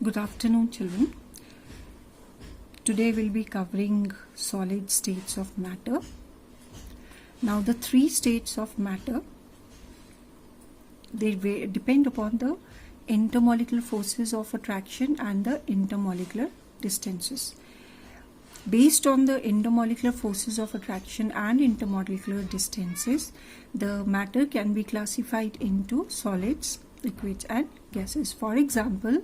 Good afternoon, children. Today we'll be covering solid states of matter. Now, the three states of matter, they depend upon the intermolecular forces of attraction and the intermolecular distances. Based on the intermolecular forces of attraction and intermolecular distances, the matter can be classified into solids, liquids and gases. For example,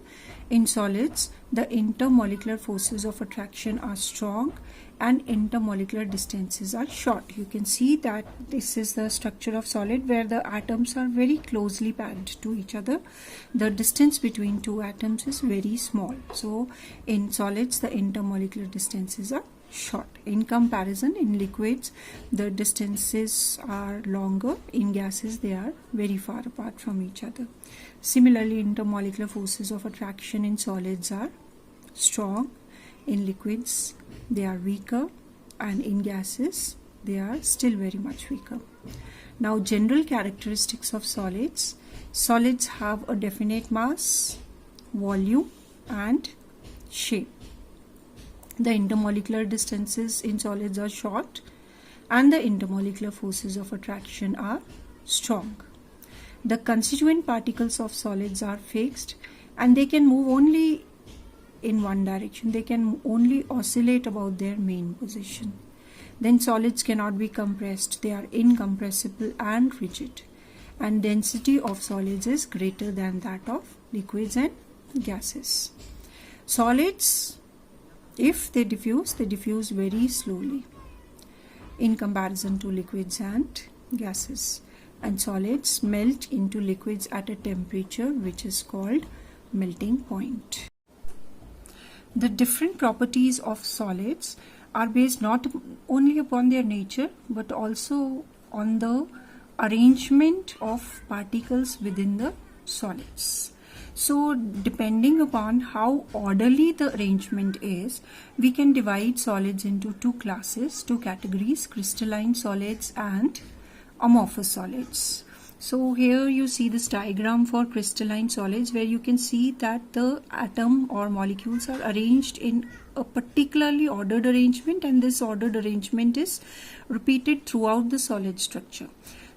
in solids, the intermolecular forces of attraction are strong and intermolecular distances are short. You can see that this is the structure of solid where the atoms are very closely packed to each other. The distance between two atoms is very small. So in solids, the intermolecular distances are short. In comparison, in liquids, the distances are longer. In gases, they are very far apart from each other. Similarly, intermolecular forces of attraction in solids are strong. In liquids, they are weaker, and in gases, they are still very much weaker. Now, general characteristics of solids. Solids have a definite mass, volume, and shape. The intermolecular distances in solids are short, and the intermolecular forces of attraction are strong. The constituent particles of solids are fixed, and they can move only in one direction. They can only oscillate about their main position. Then solids cannot be compressed. They are incompressible and rigid. And density of solids is greater than that of liquids and gases. Solids, if they diffuse very slowly in comparison to liquids and gases. And solids melt into liquids at a temperature which is called melting point. The different properties of solids are based not only upon their nature but also on the arrangement of particles within the solids. So, depending upon how orderly the arrangement is, we can divide solids into two categories, crystalline solids and amorphous solids. So here you see this diagram for crystalline solids where you can see that the atom or molecules are arranged in a particularly ordered arrangement, and this ordered arrangement is repeated throughout the solid structure.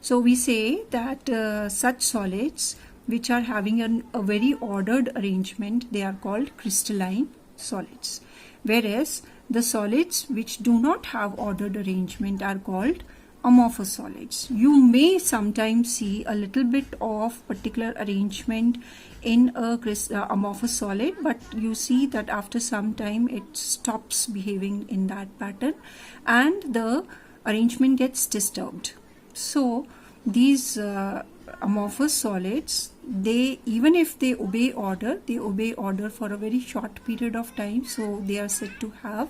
So we say that such solids which are having a very ordered arrangement, they are called crystalline solids. Whereas the solids which do not have ordered arrangement are called amorphous solids. You may sometimes see a little bit of particular arrangement in a amorphous solid, but you see that after some time it stops behaving in that pattern and the arrangement gets disturbed. So these amorphous solids, they, even if they obey order for a very short period of time, so they are said to have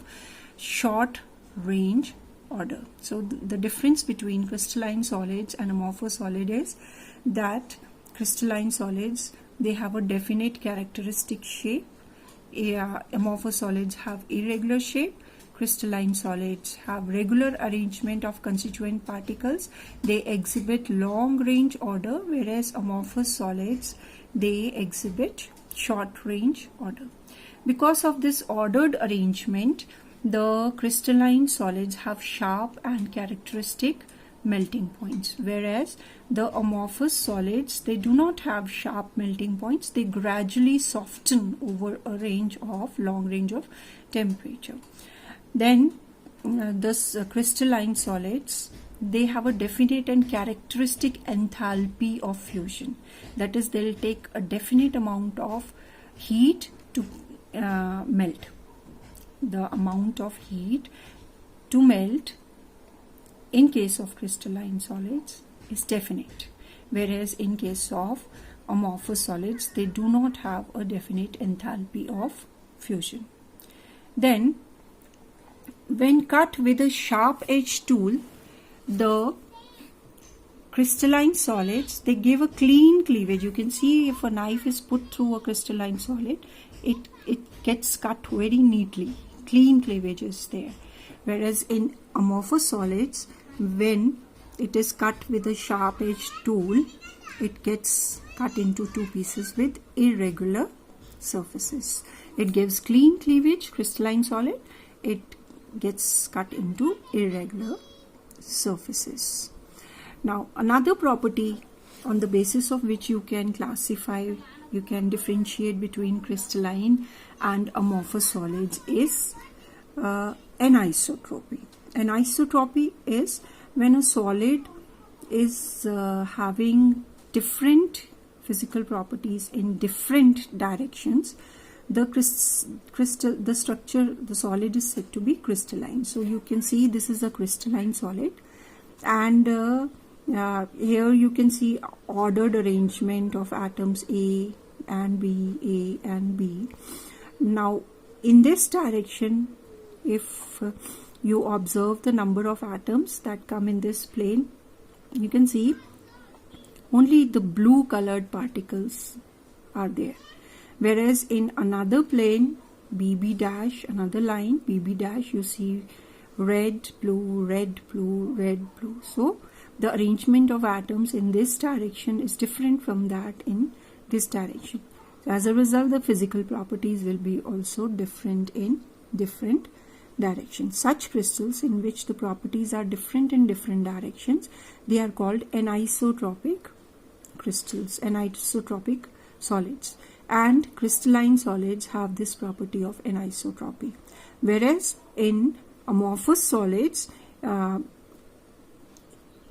short range order. So the difference between crystalline solids and amorphous solid is that crystalline solids, they have a definite characteristic shape. Amorphous solids have irregular shape. Crystalline solids have regular arrangement of constituent particles. They exhibit long range order, whereas amorphous solids, they exhibit short range order. Because of this ordered arrangement, the crystalline solids have sharp and characteristic melting points, whereas the amorphous solids, they do not have sharp melting points. They gradually soften over a long range of temperature. Then this crystalline solids, they have a definite and characteristic enthalpy of fusion. That is, they'll take a definite amount of heat to melt. The amount of heat to melt in case of crystalline solids is definite, whereas in case of amorphous solids, they do not have a definite enthalpy of fusion. Then when cut with a sharp edge tool, the crystalline solids, they give a clean cleavage. You can see if a knife is put through a crystalline solid, it gets cut very neatly. Clean cleavage is there. Whereas in amorphous solids, when it is cut with a sharp edge tool, it gets cut into two pieces with irregular surfaces. It gives clean cleavage, crystalline solid. It gets cut into irregular surfaces. Now, another property on the basis of which you can classify, you can differentiate between crystalline and amorphous solids is anisotropy. Anisotropy is when a solid is having different physical properties in different directions. The structure, the solid is said to be crystalline. So you can see this is a crystalline solid, and here you can see ordered arrangement of atoms A and B, A and B. Now in this direction, if you observe the number of atoms that come in this plane, you can see only the blue colored particles are there. Whereas in another plane, BB dash, another line, BB dash, you see red, blue, red, blue, red, blue. So the arrangement of atoms in this direction is different from that in this direction. So as a result, the physical properties will be also different in different directions. Such crystals in which the properties are different in different directions, they are called anisotropic crystals, anisotropic solids. And crystalline solids have this property of anisotropy. Whereas in amorphous solids,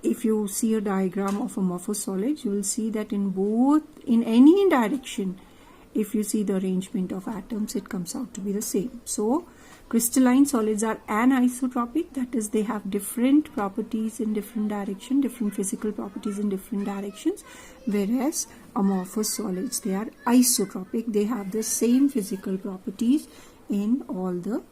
if you see a diagram of amorphous solids, you will see that in any direction, if you see the arrangement of atoms, it comes out to be the same. So crystalline solids are anisotropic, that is, they have different properties in different directions, different physical properties in different directions. Whereas amorphous solids, they are isotropic, they have the same physical properties in all the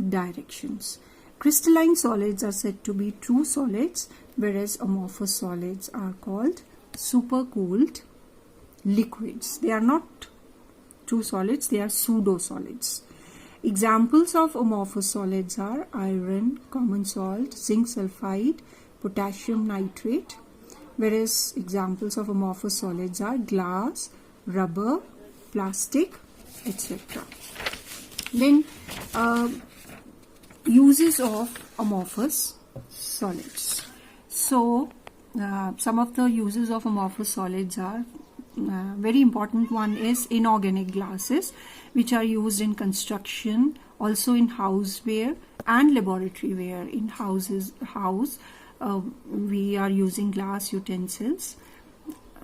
directions. Crystalline solids are said to be true solids, whereas amorphous solids are called supercooled liquids. They are not true solids, they are pseudo solids. Examples of amorphous solids are iron, common salt, zinc sulfide, potassium nitrate, whereas examples of amorphous solids are glass, rubber, plastic, etc. Then uses of amorphous solids. So some of the uses of amorphous solids are very important. One is inorganic glasses, which are used in construction, also in houseware and laboratory ware. In house we are using glass utensils.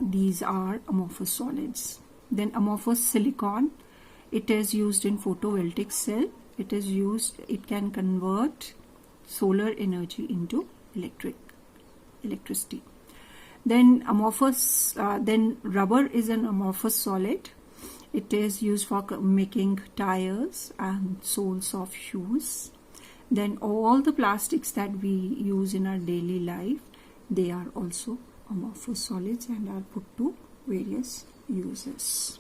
These are amorphous solids. Then amorphous silicon, it is used in photovoltaic cell. It can convert solar energy into electricity. Then rubber is an amorphous solid. It is used for making tires and soles of shoes. Then all the plastics that we use in our daily life, they are also amorphous solids and are put to various uses.